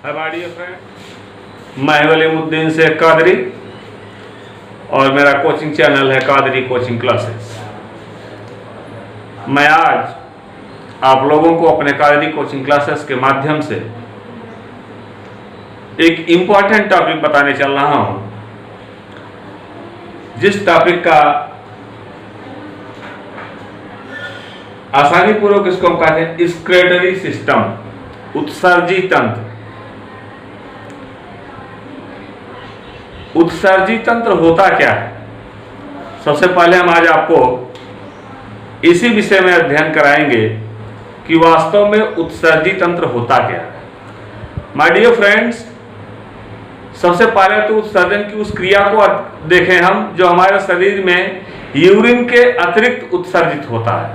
हमारी फ्रेंड, मैं वलीमुद्दीन शेख कादरी और मेरा कोचिंग चैनल है कादरी कोचिंग क्लासेस। मैं आज आप लोगों को अपने कादरी कोचिंग क्लासेस के माध्यम से एक इम्पॉर्टेंट टॉपिक बताने चल रहा हूं, जिस टॉपिक का आसानी पूर्वक इसको हम कहते हैं एक्सक्रीटरी सिस्टम, उत्सर्जी तंत्र। उत्सर्जी तंत्र होता क्या है? सबसे पहले हम आज आपको इसी विषय में अध्ययन कराएंगे कि वास्तव में उत्सर्जी तंत्र होता क्या है। माय डियर फ्रेंड्स, सबसे पहले तो उत्सर्जन की उस क्रिया को देखें हम जो हमारे शरीर में यूरिन के अतिरिक्त उत्सर्जित होता है।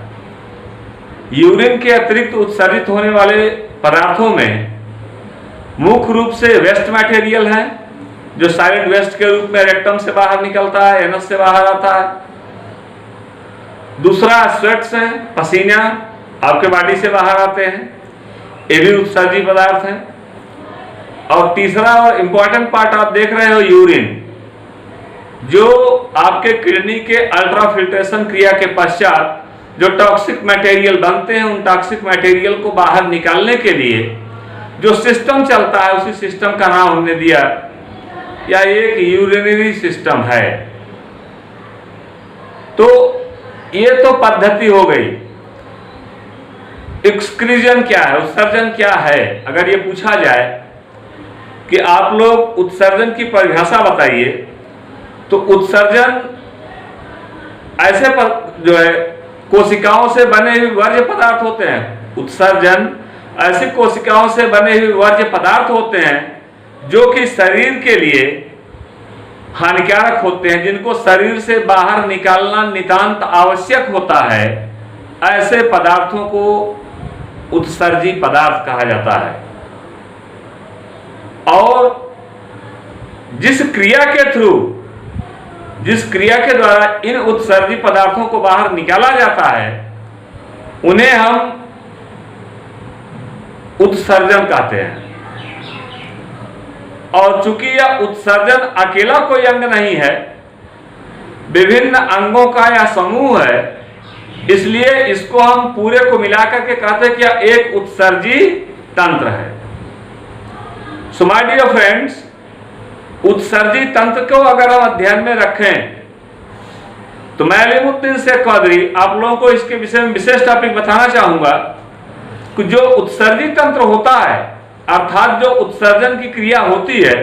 यूरिन के अतिरिक्त उत्सर्जित होने वाले पदार्थों में मुख्य रूप से वेस्ट मटेरियल है, जो सॉलिड वेस्ट के रूप में रेक्टम से बाहर निकलता है, एनस से बाहर आता है। दूसरा स्वेट्स हैं, पसीना आपके बॉडी से बाहर आते हैं, ये भी उत्सर्जी पदार्थ हैं। और तीसरा और इंपॉर्टेंट पार्ट आप देख रहे हो यूरिन, जो आपके किडनी के अल्ट्राफिल्ट्रेशन क्रिया के पश्चात जो टॉक्सिक मटेरियल बनते हैं, उन टॉक्सिक मटेरियल को बाहर निकालने के लिए जो सिस्टम चलता है, उसी सिस्टम का नाम हमने दिया या एक यूरिनरी सिस्टम है। तो ये तो पद्धति हो गई। एक्सक्रीजन क्या है, उत्सर्जन क्या है? अगर ये पूछा जाए कि आप लोग उत्सर्जन की परिभाषा बताइए, तो उत्सर्जन ऐसे जो है कोशिकाओं से बने हुए वर्ज्य पदार्थ होते हैं। उत्सर्जन ऐसी कोशिकाओं से बने हुए वर्ज्य पदार्थ होते हैं जो कि शरीर के लिए हानिकारक होते हैं, जिनको शरीर से बाहर निकालना नितांत आवश्यक होता है। ऐसे पदार्थों को उत्सर्जी पदार्थ कहा जाता है। और जिस क्रिया के द्वारा इन उत्सर्जी पदार्थों को बाहर निकाला जाता है, उन्हें हम उत्सर्जन कहते हैं। और चूंकि यह उत्सर्जन अकेला कोई अंग नहीं है, विभिन्न अंगों का यह समूह है, इसलिए इसको हम पूरे को मिलाकर के कहते हैं कि यह एक उत्सर्जी तंत्र है। सो माय डियर फ्रेंड्स, उत्सर्जी तंत्र को अगर हम अध्ययन में रखें तो मैं वलीमुद्दीन शेख कादरी आप लोगों को इसके विषय में विशेष टॉपिक बताना चाहूंगा कि जो उत्सर्जी तंत्र होता है, अर्थात जो उत्सर्जन की क्रिया होती है,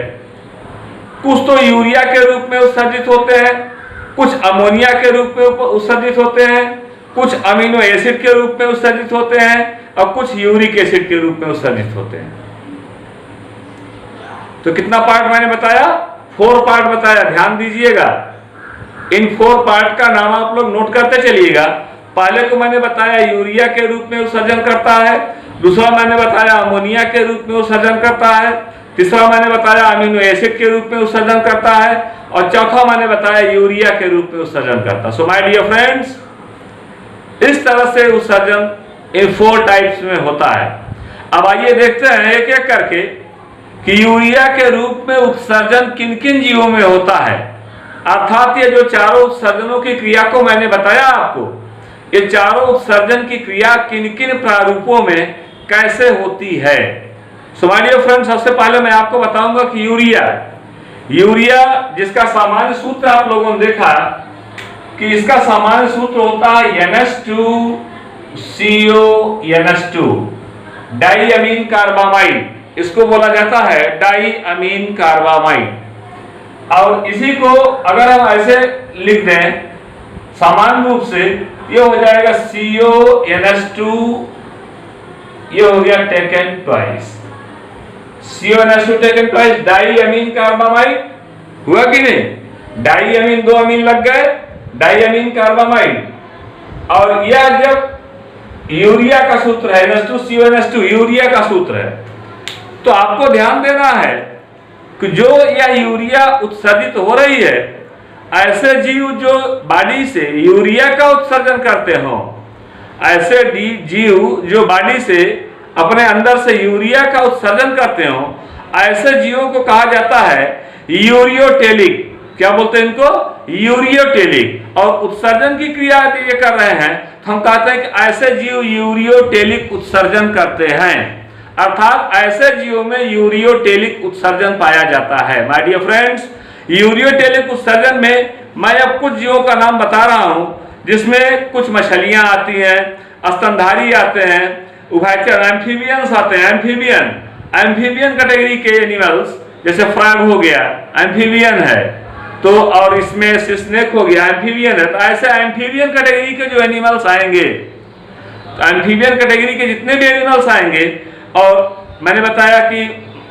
कुछ तो यूरिया के रूप में उत्सर्जित होते हैं, कुछ अमोनिया के रूप में उत्सर्जित होते हैं, कुछ अमीनो एसिड के रूप में उत्सर्जित होते हैं और कुछ यूरिक एसिड के रूप में उत्सर्जित होते हैं। तो कितना पार्ट मैंने बताया? 4 पार्ट बताया। ध्यान दीजिएगा, इन 4 पार्ट का नाम आप लोग नोट करते चलिएगा। पहले को मैंने बताया यूरिया के रूप में उत्सर्जन करता है, दूसरा मैंने बताया अमोनिया के रूप में उत्सर्जन करता है, तीसरा मैंने बताया अमीनो एसिड के रूप में उत्सर्जन करता है और चौथा मैंने बताया यूरिया के रूप में उत्सर्जन करता है। सो माय डियर फ्रेंड्स, इस तरह से उत्सर्जन इन 4 टाइप्स में होता है। अब आइए देखते हैं एक एक करके कि यूरिया के रूप में उत्सर्जन किन किन जीवों में होता है। अर्थात ये जो चारों उत्सर्जनों की क्रिया को मैंने बताया आपको, ये चारों उत्सर्जन की क्रिया किन किन प्रारूपों में कैसे होती है। सो माय डियर फ्रेंड्स, सबसे पहले मैं आपको बताऊंगा कि यूरिया जिसका सामान्य सूत्र आप लोगों ने देखा कि इसका सामान्य सूत्र होता है NH2CO डाईअमीन कार्बामाइड। इसको बोला जाता है डाईअमीन कार्बामाइड। और इसी को अगर हम ऐसे लिख दें सामान्य रूप से, ये हो जाएगा CONH2, ये हो गया taken twice, CONH2 taken twice diamine carbamide. हुआ कि नहीं? डाईअमीन 2 अमीन लग गए, डाईअमीन कार्बामाइड। और यह जब यूरिया का सूत्र है, NH2CONH2 यूरिया का सूत्र है, तो आपको ध्यान देना है कि जो यह यूरिया उत्सर्जित हो रही है, ऐसे जीव जो बॉडी से यूरिया का उत्सर्जन करते हो, ऐसे जीव जो बॉडी से अपने अंदर से यूरिया का उत्सर्जन करते हो, ऐसे जीवों को कहा जाता है यूरियोटेलिक। क्या बोलते हैं इनको? यूरियोटेलिक। और उत्सर्जन की क्रिया यदि ये कर रहे हैं तो हम कहते हैं कि ऐसे जीव यूरियोटेलिक उत्सर्जन करते हैं, अर्थात ऐसे जीवों में यूरियोटेलिक उत्सर्जन पाया जाता है। माय डियर फ्रेंड्स, यूरियोटेलिक उत्सर्जन में मैं अब कुछ जीवों का नाम बता रहा हूं, जिसमें कुछ मछलियां आती हैं, स्तनधारी आते हैं, उभयचर एम्फीबियंस आते हैं। एम्फीबियन कैटेगरी के एनिमल्स, जैसे फ्रॉग हो गया, एम्फीबियन है। तो और इसमें स्नेक हो गया, एम्फीबियन है। तो ऐसे एम्फीबियन कैटेगरी के जो एनिमल्स आएंगे, तो एम्फीबियन कैटेगरी के जितने भी एनिमल्स आएंगे, और मैंने बताया कि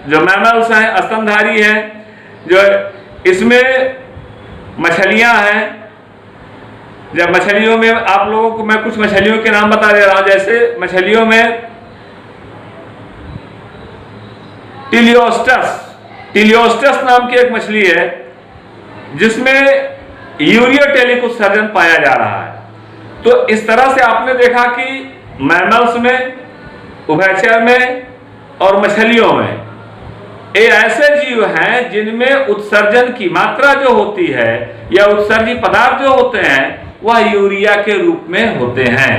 जो मैमल्स हैं, स्तनधारी हैं, जो इसमें मछलियां हैं। जब मछलियों में आप लोगों को मैं कुछ मछलियों के नाम बता दे रहा हूं, जैसे मछलियों में टिलियोस्टस नाम की एक मछली है, जिसमें यूरियोटेलिक उत्सर्जन पाया जा रहा है। तो इस तरह से आपने देखा कि मैमल्स में, उभयचर में और मछलियों में ये ऐसे जीव हैं जिनमें उत्सर्जन की मात्रा जो होती है या उत्सर्जी पदार्थ जो होते हैं वह यूरिया के रूप में होते हैं।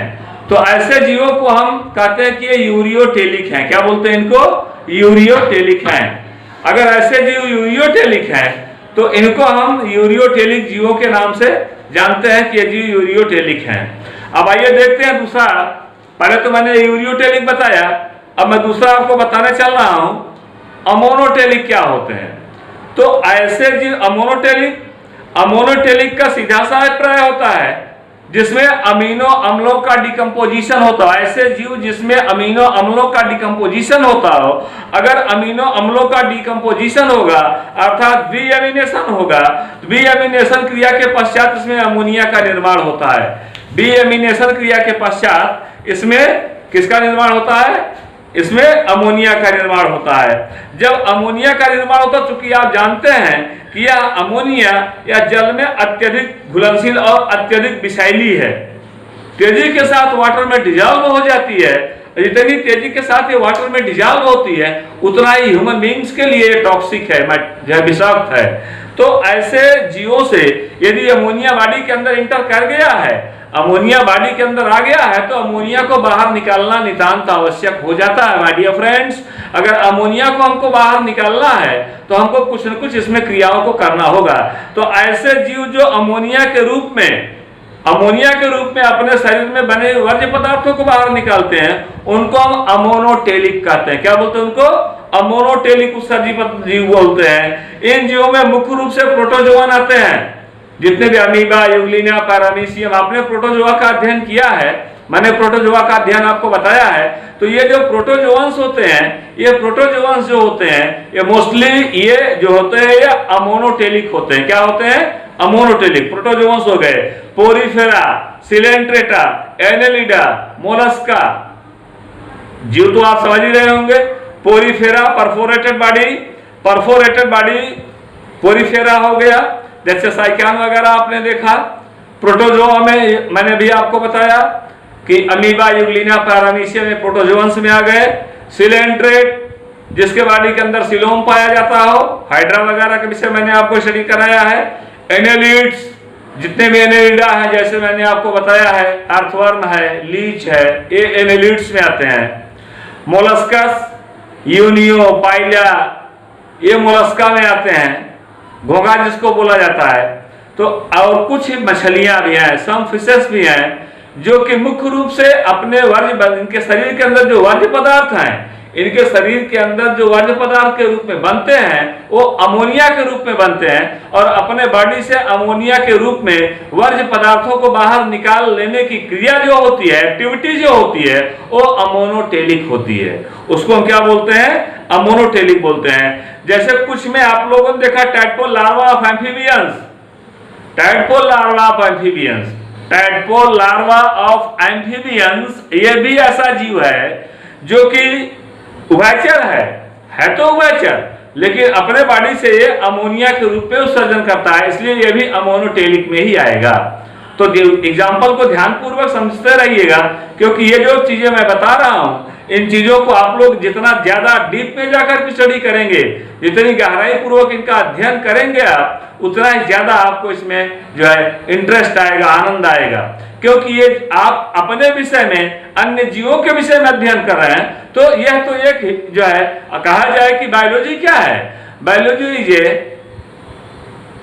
तो ऐसे जीवों को हम कहते हैं कि ये यूरियोटेलिक हैं। क्या बोलते हैं इनको? यूरियोटेलिक हैं। अगर ऐसे जीव यूरियोटेलिक हैं तो इनको हम यूरियोटेलिक जीवों के नाम से जानते हैं कि ये जीव यूरियोटेलिक हैं। अब आइए देखते हैं दूसरा। पहले तो मैंने यूरियोटेलिक बताया, अब मैं दूसरा आपको बताने चल रहा हूं अमोनोटेलिक क्या होते हैं। तो ऐसे जीव अमोनोटेलिक का सीधा सा अभिप्राय होता है जिसमें अमीनो अम्लों का डिकम्पोजिशन होता है। ऐसे जीव जिसमें अमीनो अम्लों का डिकम्पोजिशन होता हो। अगर अमीनो अम्लों का डिकम्पोजिशन होगा अर्थात रीएमिनेशन होगा, तो रीएमिनेशन क्रिया के पश्चात इसमें अमोनिया का निर्माण होता है। रीएमिनेशन क्रिया के पश्चात इसमें किसका निर्माण होता है? इसमें अमोनिया का निर्माण होता है। जब अमोनिया का निर्माण होता है, चूंकि आप जानते हैं कि यह अमोनिया या जल में अत्यधिक घुलनशील और अत्यधिक विषैली है, तेजी के साथ वाटर में डिजॉल्व हो जाती है। जितनी तेजी के साथ ये वाटर में डिजॉल्व होती है उतना ही ह्यूमन बींग्स के लिए टॉक्सिक है, विषाक्त है। तो ऐसे जीवों से यदि अमोनिया बॉडी के अंदर इंटर कर गया है, अमोनिया बॉडी के अंदर आ गया है, तो अमोनिया को बाहर निकालना नितांत आवश्यक हो जाता है। माय डियर फ्रेंड्स, अगर अमोनिया को हमको बाहर निकालना है तो हमको कुछ न कुछ इसमें क्रियाओं को करना होगा। तो ऐसे जीव जो अमोनिया के रूप में अपने शरीर में बने वर्ज्य पदार्थों को बाहर निकालते हैं, उनको हम अमोनोटेलिक कहते हैं। क्या बोलते हैं उनको? अमोनोटेलिक उत्सर्जी जीव बोलते हैं। इन जीवों में मुख्य रूप से प्रोटोजोअन आते हैं। जितने भी अमीबा, यूग्लिना, पैरामीशियम, आपने प्रोटोजोआ का अध्ययन किया है, मैंने प्रोटोजोआ का अध्ययन आपको बताया है। तो ये जो प्रोटोजोअन्स होते हैं, ये प्रोटोजोअन्स जो होते हैं, ये मोस्टली ये जो होते हैं ये अमोनोटेलिक होते हैं। क्या होते हैं? अमोनोटेलिक। प्रोटोजोअन्स हो गए पोरीफेरा, सिलेंट्रेटा, एनेलिडा, मोलस्का। जीव तो आप समझ ही रहे होंगे। पोरीफेरा परफोरेटेड बॉडी, पोरीफेरा हो गया, जैसे साइक्यान वगैरह आपने देखा। प्रोटोजोआ में मैंने भी आपको बताया कि अमीबा, यूग्लिना, पैरामीशियम में प्रोटोजोअन्स में आ गए। सिलेंट्रेट, जिसके बॉडी के अंदर सिलोम पाया जाता हो, हाइड्रा वगैरह के विषय मैंने आपको स्टडी कराया है। एनेलिड्स, जितने भी एनेलिडा है, जैसे मैंने आपको बताया है, अर्थवर्म है, लीच है, ये एनेलिड्स में आते हैं। मोलस्कस, यूनियो, पाइला, ये मोलस्का में आते हैं, घोंघा जिसको बोला जाता है। तो और कुछ मछलियां भी हैं, सम फिशेस भी हैं, जो कि मुख्य रूप से अपने इनके शरीर के अंदर जो वर्ज्य पदार्थ हैं, इनके शरीर के अंदर जो वर्ज्य पदार्थ के रूप में बनते हैं वो अमोनिया के रूप में बनते हैं, और अपने बॉडी से अमोनिया के रूप में वर्ज्य पदार्थों को बाहर निकाल लेने की क्रिया जो होती है, एक्टिविटी जो होती है, वो अमोनोटेलिक होती है। उसको हम क्या बोलते हैं? अमोनोटेलिक बोलते हैं। जैसे कुछ में आप लोगों ने देखा टैडपोल लार्वा ऑफ एम्फीबियंस, ये भी ऐसा जीव है जो कि उभयचर है तो उभयचर, लेकिन अपने बॉडी से ये अमोनिया के रूप में उत्सर्जन करता है, इसलिए ये भी अमोनोटेलिक में ही आएगा। तो एग्जाम्पल को ध्यानपूर्वक समझते रहिएगा, क्योंकि ये जो चीजें मैं बता रहा हूं इन चीजों को आप लोग जितना ज्यादा डीप में जाकर स्टडी करेंगे, जितनी गहराई पूर्वक इनका अध्ययन करेंगे आप, उतना ही ज्यादा आपको इसमें जो है इंटरेस्ट आएगा, आनंद आएगा। क्योंकि ये आप अपने विषय में अन्य जीवों के विषय में अध्ययन कर रहे हैं। तो यह तो एक जो है कहा जाए कि बायोलॉजी क्या है, बायोलॉजी ये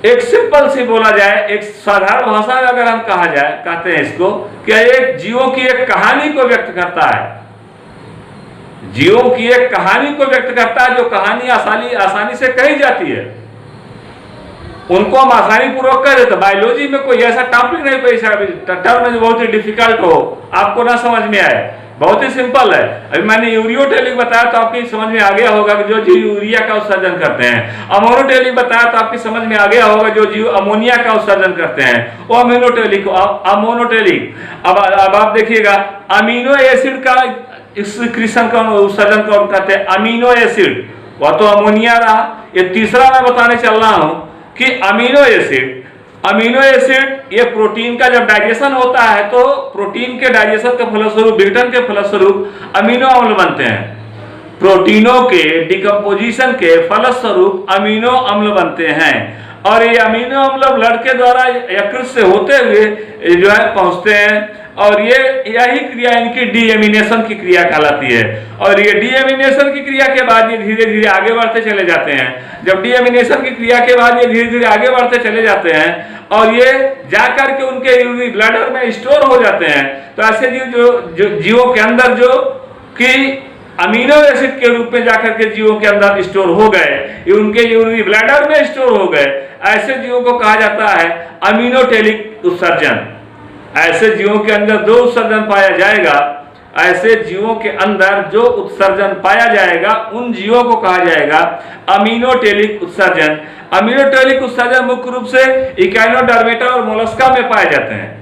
एक सिंपल सी बोला जाए, एक साधारण भाषा में अगर हम कहते हैं इसको, क्या एक जीवों की एक कहानी को व्यक्त करता है, जीवों की एक कहानी को व्यक्त करता है, जो कहानी आसानी से कही जाती है, उनको हम आसानी पूर्वक कह देते। बायोलॉजी में कोई ऐसा टॉपिक नहीं, कोई टर्म जो बहुत ही डिफिकल्ट हो, आपको ना समझ में आए, बहुत ही सिंपल है। अभी मैंने यूरियोटेलिक बताया तो आपकी समझ में आ गया होगा कि जो जीव यूरिया का उत्सर्जन करते हैं। अमोनोटेलिक बताया तो आपकी समझ में आ गया होगा जो जीव अमोनिया का उत्सर्जन करते हैं, वो अमीनोटेलिक, अमोनोटेलिक। अब आप देखिएगा अमीनो एसिड का एक्सक्रीशन का उत्सर्जन कौन करते हैं, अमीनो एसिड, वह तो अमोनिया रहा। ये तीसरा मैं बताने चल रहा हूं कि अमीनो एसिड, अमीनो एसिड ये प्रोटीन का जब डाइजेशन होता है तो प्रोटीन के डाइजेशन के फलस्वरूप, विघटन के फलस्वरूप अमीनो अम्ल बनते हैं। प्रोटीनों के डिकम्पोजिशन के फलस्वरूप अमीनो अम्ल बनते हैं, और ये अमीनो अम्ल ब्लड के द्वारा यकृत से होते हुए जो है पहुंचते हैं, और यही क्रिया इनकी डीएमिनेशन की क्रिया कहलाती है। और ये डीएमिनेशन की क्रिया के बाद ये धीरे धीरे आगे बढ़ते चले जाते हैं। जब डीएमिनेशन की क्रिया के बाद ये धीरे धीरे आगे बढ़ते चले जाते हैं और ये जाकर के उनके यूरिन ब्लैडर में स्टोर हो जाते हैं। तो ऐसे जो जीवों के अंदर जो कि अमीनो एसिड के रूप में जाकर के जीवों के अंदर स्टोर हो गए, ये उनके यूरिन ब्लैडर में स्टोर हो गए, ऐसे जीवों को कहा जाता है अमीनोटेलिक उत्सर्जन। ऐसे जीवों के अंदर जो उत्सर्जन पाया जाएगा, ऐसे जीवों के अंदर जो उत्सर्जन पाया जाएगा, उन जीवों को कहा जाएगा अमीनोटेलिक उत्सर्जन। अमीनोटेलिक उत्सर्जन मुख्य रूप से इकाइनोडर्मेटा और मोलस्का में पाए जाते हैं।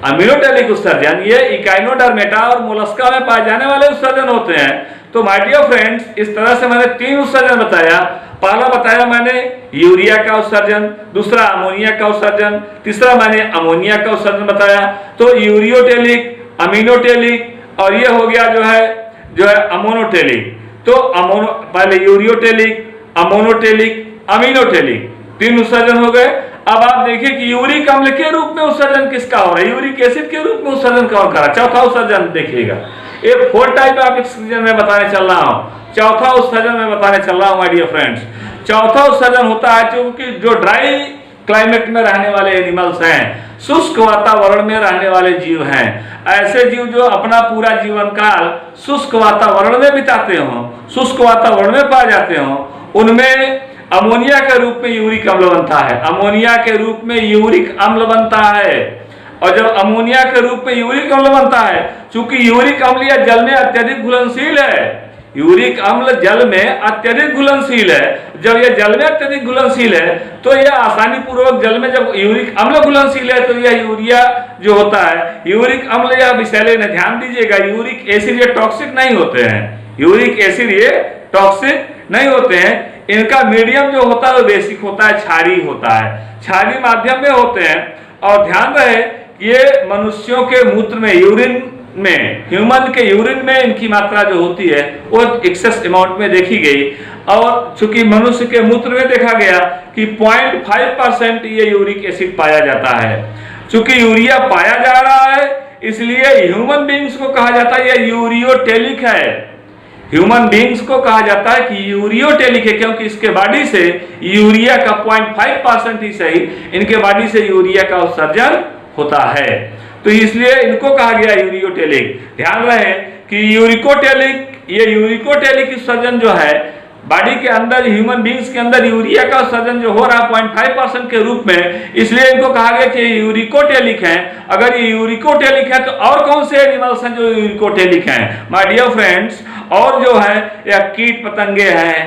अमीनोटेलिक उत्सर्जन ये इकाइनोडर्मेटा और मोलस्का में पाए जाने वाले उत्सर्जन होते हैं। तो माय डियर फ्रेंड्स, इस तरह से मैंने 3 उत्सर्जन बताया। पहला बताया मैंने यूरिया का उत्सर्जन, दूसरा अमोनिया का उत्सर्जन, तीसरा मैंने अमोनिया का उत्सर्जन बताया। तो यूरियोटेलिक, अमीनोटेलिक और ये हो गया जो है अमोनोटेलिक। तो पहले यूरियोटेलिक, अमोनोटेलिक, अमीनोटेलिक, 3 उत्सर्जन हो गए। अब आप देखिए कि यूरिक अम्ल के रूप में उत्सर्जन किसका हो रहा है, यूरिक एसिड के रूप में उत्सर्जन कौन कर रहा है। चौथा उत्सर्जन देखिएगा, एक 4 टाइप ऑफ उत्सर्जन में बताने चल रहा हूं। चौथा उत्सर्जन में बताने चल रहा हूं माय डियर फ्रेंड्स। चौथा उत्सर्जन होता है क्योंकि जो ड्राई क्लाइमेट में रहने वाले एनिमल्स हैं, शुष्क वातावरण में रहने वाले जीव हैं, ऐसे जीव जो अपना पूरा जीवन काल शुष्क वातावरण में बिताते हों, शुष्क वातावरण में पाए जाते हों, उनमें अमोनिया के रूप में यूरिक अम्ल बनता है। अमोनिया के रूप में यूरिक अम्ल बनता है। और जब अमोनिया के रूप में यूरिक अम्ल बनता है, चूंकि यूरिक अम्ल या जल में अत्यधिक घुलनशील है, यूरिक अम्ल जल में अत्यधिक घुलनशील है। जब यह जल में अत्यधिक घुलनशील है तो यह आसानी पूर्वक जल में, जब यूरिक अम्ल घुलनशील है तो यह यूरिया जो होता है, यूरिक अम्ल या विषैले ने, ध्यान दीजिएगा, यूरिक एसिड ये टॉक्सिक नहीं होते हैं, यूरिक एसिड ये टॉक्सिक नहीं होते हैं। इनका मीडियम जो होता है वो बेसिक होता है, क्षारीय होता है, क्षारीय माध्यम में होते हैं। और ध्यान रहे ये मनुष्यों के मूत्र में, यूरिन में, ह्यूमन के यूरिन में इनकी मात्रा जो होती है वो एक्सेस अमाउंट में देखी गई। और चूंकि मनुष्य के मूत्र में देखा गया कि 0.5% ये यूरिक एसिड पाया जाता है। चूंकि यूरिया पाया जा रहा है इसलिए ह्यूमन बींग्स को कहा जाता है ये यूरियोटेलिक है। ह्यूमन बींग्स को कहा जाता है कि यूरियोटेलिक है, क्योंकि इसके बॉडी से यूरिया का 0.5% ही सही इनके बॉडी से यूरिया का उत्सर्जन होता है, तो इसलिए इनको कहा गया यूरियोटेलिक। ध्यान रहे कि यूरिकोटेलिक, ये यूरिकोटेलिक उत्सर्जन जो है बॉडी के अंदर, ह्यूमन बींग्स के अंदर यूरिया का उत्सर्जन जो हो रहा है 0.5% के रूप में, इसलिए इनको कहा गया कि यूरिकोटेलिक है। अगर ये यूरिकोटेलिक है तो और कौन से एनिमल्स हैं जो यूरिकोटेलिक हैं माय डियर फ्रेंड्स? और जो है या कीट पतंगे हैं,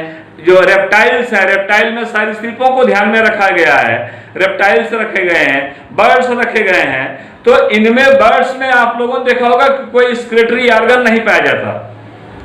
जो रेप्टाइल्स हैं, रेप्टाइल में सरीसृपों को ध्यान में रखा गया है, रेप्टाइल्स रखे गए हैं, बर्ड्स रखे गए हैं। तो इनमें बर्ड्स में आप लोगों ने देखा होगा कि कोई स्क्रेटरी ऑर्गन नहीं पाया जाता।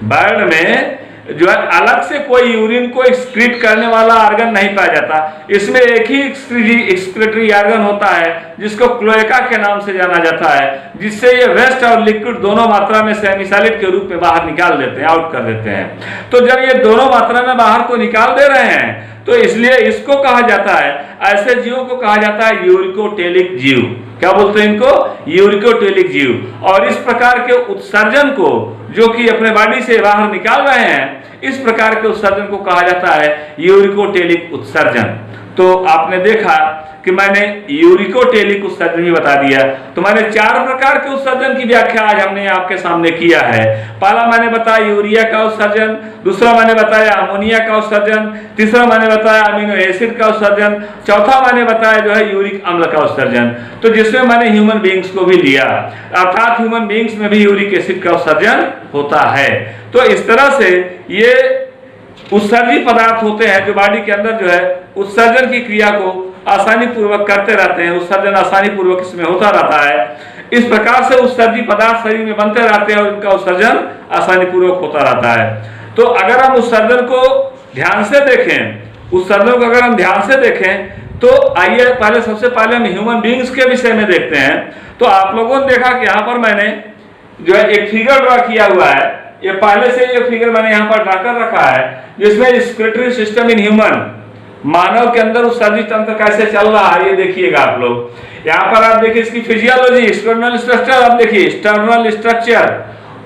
बर्ड में जो है अलग से कोई यूरिन को एक्सक्रीट करने वाला ऑर्गन नहीं पाया जाता। इसमें एक ही एक्सक्रीटरी ऑर्गन होता है जिसको क्लोएका के नाम से जाना जाता है, जिससे ये वेस्ट और लिक्विड दोनों मात्रा में सेमी सॉलिड के रूप में बाहर निकाल देते हैं, आउट कर देते हैं। तो जब ये दोनों मात्रा में बाहर को निकाल दे रहे हैं तो इसलिए इसको कहा जाता है, ऐसे जीवों को कहा जाता है यूरिकोटेलिक जीव। क्या बोलते हैं इनको? यूरिकोटेलिक जीव। और इस प्रकार के उत्सर्जन को जो कि अपने बॉडी से बाहर निकाल रहे हैं, इस प्रकार के उत्सर्जन को कहा जाता है यूरिकोटेलिक उत्सर्जन। तो आपने देखा कि मैंने यूरिकोटेलिक उत्सर्जन भी बता दिया। तो मैंने 4 प्रकार के उत्सर्जन की व्याख्या आज हमने आपके सामने किया है। पहला मैंने बताया यूरिया का उत्सर्जन, दूसरा मैंने बताया अमोनिया का उत्सर्जन, तीसरा मैंने बताया अमीनो एसिड का उत्सर्जन, चौथा मैंने बताया जो है यूरिक अम्ल का उत्सर्जन। तो जिसमें मैंने ह्यूमन बींग्स को भी लिया, अर्थात ह्यूमन बींग्स में भी यूरिक एसिड का उत्सर्जन होता है। तो इस तरह से ये उत्सर्जी पदार्थ होते हैं जो बॉडी के अंदर जो है उत्सर्जन की क्रिया को आसानी पूर्वक करते रहते हैं, उत्सर्जन आसानी पूर्वक इसमें होता रहता है। इस प्रकार से उत्सर्जी पदार्थ शरीर में बनते रहते हैं और इनका उत्सर्जन आसानी पूर्वक होता रहता है। तो अगर हम उत्सर्जन को ध्यान से देखें, उत्सर्जन को अगर हम ध्यान से देखें तो आइए पहले सबसे पहले हम ह्यूमन बींग्स के विषय में देखते हैं। तो आप लोगों ने देखा कि यहाँ पर मैंने जो है एक फिगर ड्रा किया हुआ है। ये पहले से ये फिगर मैंने यहाँ पर ड्रा कर रखा है, जिसमें एक्सक्रीटरी सिस्टम इन ह्यूमन, मानव के अंदर उत्सर्जी तंत्र कैसे चल रहा है ये देखिएगा आप लोग। यहाँ पर आप देखिए इसकी फिजियोलॉजी, एक्सटर्नल स्ट्रक्चर आप देखिए, एक्सटर्नल स्ट्रक्चर।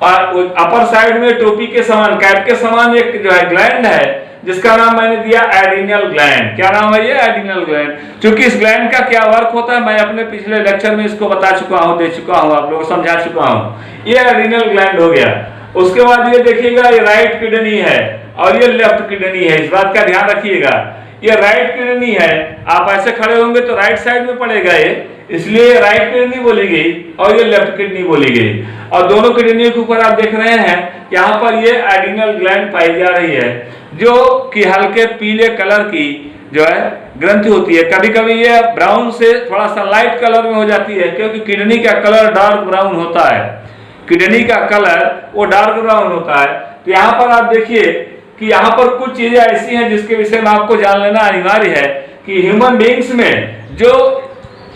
और अपर साइड में टोपी के समान, कैप के समान एक जो है ग्लैंड है, जिसका नाम मैंने दिया एड्रिनल ग्लैंड। क्या नाम है ये? Adrenal gland. क्योंकि इस ग्लैंड का क्या वर्क होता है मैं अपने पिछले लेक्चर में इसको बता चुका हूँ, दे चुका हूँ, आप लोगों को समझा चुका हूँ। ये एड्रिनल ग्लैंड हो गया। उसके बाद ये देखिएगा ये राइट किडनी है और ये लेफ्ट किडनी है, इस बात का ध्यान रखिएगा। ये राइट किडनी है, आप ऐसे खड़े होंगे तो राइट साइड में पड़ेगा ये, इसलिए राइट किडनी बोली गई और ये लेफ्ट किडनी बोली गई। और दोनों किडनी के ऊपर आप देख रहे हैं यहाँ पर ये एड्रिनल ग्लैंड पाई जा रही है, जो कि हल्के पीले कलर की जो है ग्रंथि होती है। कभी कभी ये ब्राउन से थोड़ा सा लाइट कलर में हो जाती है, क्योंकि किडनी का कलर डार्क ब्राउन होता है। किडनी का कलर वो डार्क ब्राउन होता है। तो यहाँ पर आप देखिए कि यहाँ पर कुछ चीजें ऐसी हैं जिसके विषय में आपको जान लेना अनिवार्य है कि ह्यूमन बींग्स में जो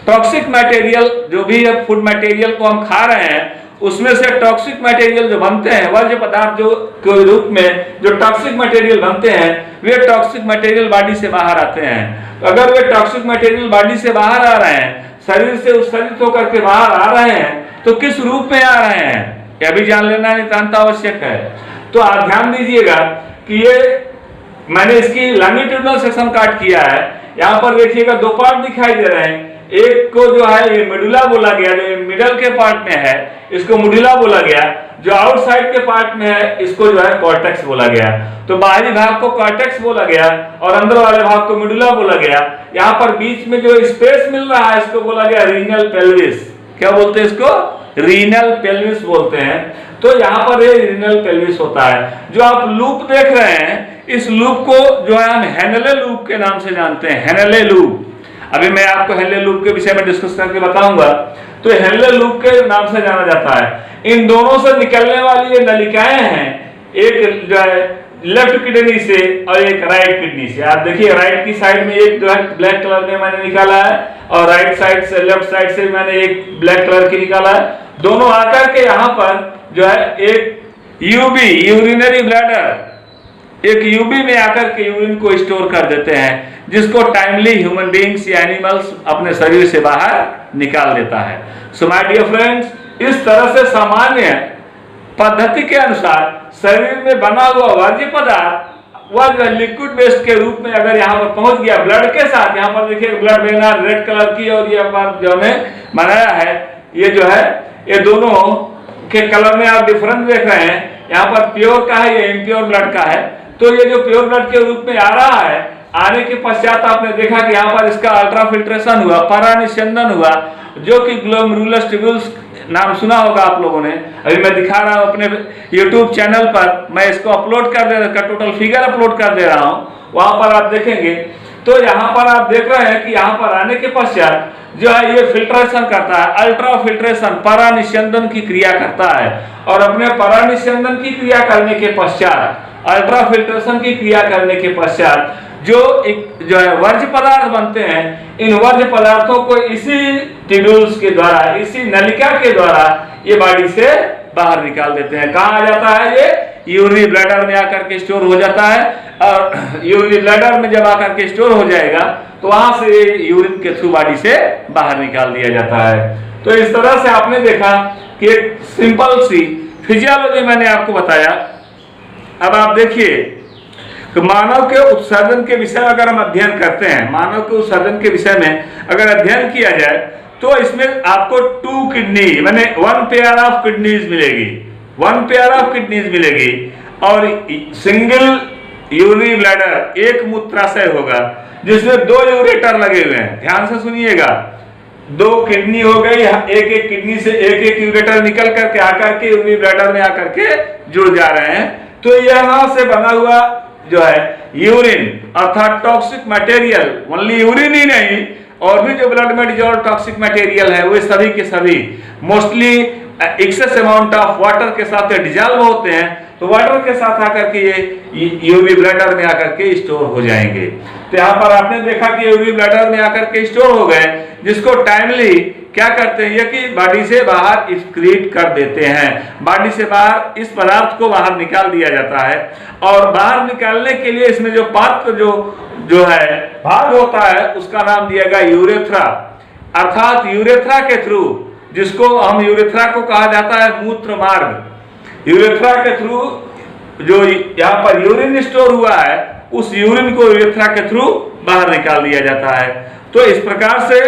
टॉक्सिक मटेरियल, जो भी फूड मटेरियल को हम खा रहे हैं, उसमें से टॉक्सिक मटेरियल जो बनते हैं, वर्ज्य पदार्थ जो के रूप में जो टॉक्सिक मटेरियल बनते हैं, वे टॉक्सिक मटेरियल बॉडी से बाहर आते हैं। अगर वे टॉक्सिक मटेरियल बॉडी से बाहर आ रहे हैं, शरीर से उत्सर्जित होकर के बाहर आ रहे हैं, तो किस रूप में आ रहे हैं यह भी जान लेना नितांत आवश्यक है। तो आप ध्यान दीजिएगा कि ये मैंने इसकी लॉन्गिट्यूडिनल सेक्शन काट किया है। यहाँ पर देखिएगा 2 पार्ट दिखाई दे रहे हैं। एक को जो है ये मेडुला बोला गया, जो मिडल के पार्ट में है इसको मेडुला बोला गया, जो आउटसाइड के पार्ट में है इसको जो है कॉर्टेक्स बोला गया। तो बाहरी भाग को कॉर्टेक्स बोला गया और अंदर वाले भाग को मेडुला बोला गया। यहाँ पर बीच में जो स्पेस मिल रहा है इसको बोला गया रीनल पेल्विस। क्या बोलते हैं इसको? रीनल पेल्विस बोलते हैं। तो यहाँ पर ये रीनल पेल्विस होता है। जो आप लूप देख रहे हैं, इस लूप को जो है हम हेनले लूप के नाम से जानते हैं। हेनले लूप, अभी मैं आपको हेनले लूप के विषय में डिस्कस करके बताऊंगा। तो हेनले लूप के नाम से जाना जाता है। इन दोनों से निकलने वाली ये नलिकाएं हैं, एक जो है लेफ्ट किडनी से और एक राइट किडनी से। आप देखिए राइट की साइड में एक जो है ब्लैक कलर में मैंने निकाला है और राइट साइड से, लेफ्ट साइड से मैंने एक ब्लैक कलर की निकाला है। दोनों आकर के यहाँ पर जो है एक यूबी, यूरिनरी ब्लैडर, एक यूबी में आकर के यूरिन को स्टोर कर देते हैं, जिसको टाइमली ह्यूमन बींग्स या एनिमल्स अपने शरीर से बाहर निकाल देता है। सो माय डियर फ्रेंड्स, इस तरह से सामान्य पद्धति के अनुसार शरीर में बना हुआ वर्ज्य पदार्थ वह जो लिक्विड वेस्ट के रूप में अगर यहाँ पर पहुंच गया ब्लड के साथ, यहाँ पर देखिए ब्लड वेना रेड कलर की और ये जो हमें बनाया है, ये जो है ये दोनों के कलर में आप डिफरेंस देख रहे हैं। यहाँ पर प्योर का है, ये इम्प्योर ब्लड का है। तो ये जो प्योर ब्लड के रूप में आ रहा है, आने के पश्चात आपने देखा कि यहाँ पर इसका अल्ट्रा फिल्ट्रेशन हुआ, परानिस्यंदन हुआ, जो कि ग्लोमेरुलस ट्यूब्यूल्स नाम सुना होगा आप लोगों ने। अभी मैं दिखा रहा हूँ अपने YouTube चैनल पर, मैं इसको अपलोड कर दे रहा, टोटल फिगर अपलोड कर दे रहा हूँ, वहां पर आप देखेंगे। तो यहाँ पर आप देख रहे हैं कि यहाँ पर आने के पश्चात जो है ये फिल्ट्रेशन करता है, अल्ट्रा फिल्ट्रेशन, परानिस्यंदन की क्रिया करता है। और अपने परानिस्यंदन की क्रिया करने के पश्चात अल्ट्राफिल्ट्रेशन की क्रिया करने के पश्चात जो है वर्ज्य पदार्थ बनते हैं, इन वर्ज्य पदार्थों को इसी ट्यूब्यूल्स के द्वारा, इसी नलिका के द्वारा ये बॉडी से बाहर निकाल देते हैं। कहाँ आ जाता है ये? यूरिनरी ब्लैडर में आकर के स्टोर हो जाता है, और यूरिनरी ब्लैडर में जब आकर के स्टोर हो जाएगा तो वहां से यूरिन के थ्रू बॉडी से बाहर निकाल दिया जाता है। तो इस तरह से आपने देखा कि एक सिंपल सी फिजियोलॉजी मैंने आपको बताया। अब आप देखिए कि मानव के उत्सर्जन के विषय में अगर हम अध्ययन करते हैं, मानव के उत्सर्जन के विषय में अगर अध्ययन किया जाए तो इसमें आपको 2 किडनी माने 1 पेयर ऑफ किडनीज मिलेगी, 1 पेयर ऑफ किडनीज मिलेगी, और सिंगल यूरिनरी ब्लैडर, एक मूत्राशय होगा जिसमें 2 यूरेटर लगे हुए हैं। ध्यान से सुनिएगा, 2 किडनी हो गई, एक एक किडनी से एक एक यूरेटर निकल करके आकर के यूरिनरी ब्लैडर में आकर के जुड़ जा रहे हैं। तो यहां से बना हुआ जो है यूरिन अर्थात टॉक्सिक मटेरियल, ओनली यूरिन ही नहीं और भी जो ब्लड में डिजॉल्व टॉक्सिक मटेरियल है वो सभी के सभी mostly excess amount of water के साथ डिजॉल्व होते हैं। तो वाटर के साथ आकर के ये यूरिनरी ब्लैडर में आकर के स्टोर हो जाएंगे। तो यहाँ पर आपने देखा कि यूरिनरी ब्लैडर में आकर के स्टोर हो गए, जिसको टाइमली क्या करते हैं ये कि बॉडी से बाहर एक्सक्रीट कर देते हैं। बॉडी से बाहर इस पदार्थ को बाहर निकाल दिया जाता है, और बाहर निकालने के लिए इसमें जो पात्र जो है भाग होता है उसका नाम दिया गया यूरेथ्रा, अर्थात यूरेथ्रा के थ्रू, जिसको हम यूरेथ्रा को कहा जाता है मूत्र मार्ग। यूरेथ्रा के थ्रू जो यहाँ पर यूरिन स्टोर हुआ है उस यूरिन को यूरेथ्रा के थ्रू बाहर निकाल दिया जाता है। तो इस प्रकार से